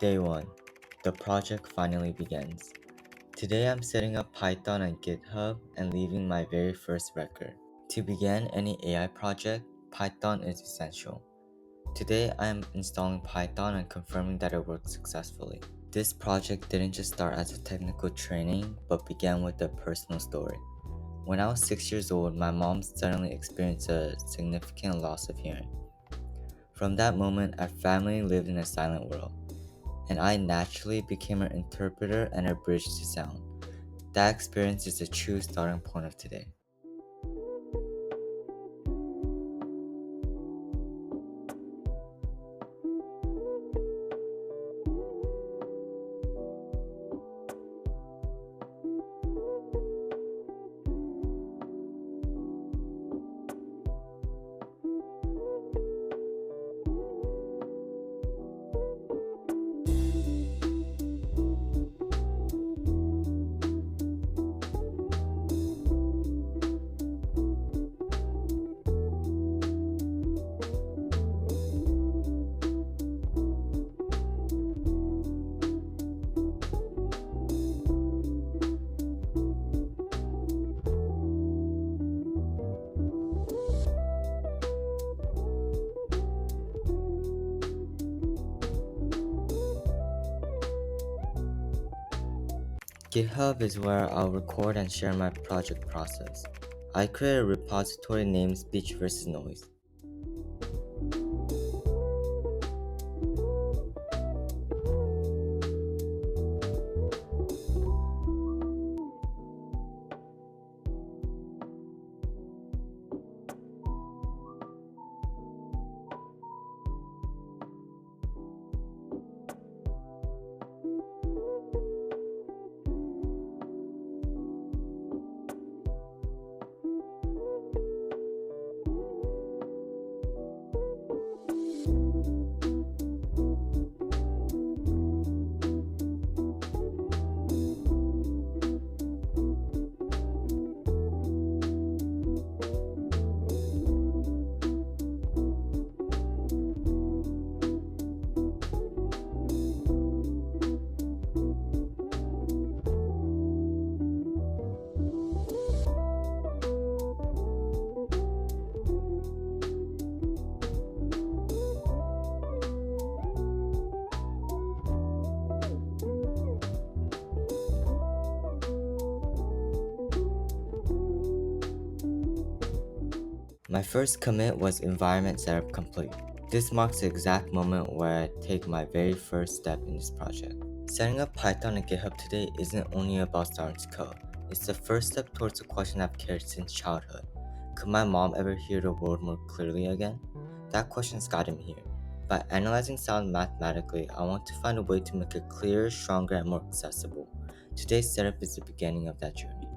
Day 1. The project finally begins. Today I'm setting up Python on GitHub and leaving my very first record. To begin any AI project, Python is essential. Today I am installing Python and confirming that it works successfully. This project didn't just start as a technical training, but began with a personal story. When I was 6 years old, my mom suddenly experienced a significant loss of hearing. From that moment, our family lived in a silent world, and I naturally became her interpreter and her bridge to sound. That experience is the true starting point of today. GitHub is where I'll record and share my project process. I create a repository named Speech versus Noise. My first commit was environment setup complete. This marks the exact moment where I take my very first step in this project. Setting up Python and GitHub today isn't only about starting to code. It's the first step towards a question I've carried since childhood. Could my mom ever hear the world more clearly again? That question's gotten me here. By analyzing sound mathematically, I want to find a way to make it clearer, stronger, and more accessible. Today's setup is the beginning of that journey.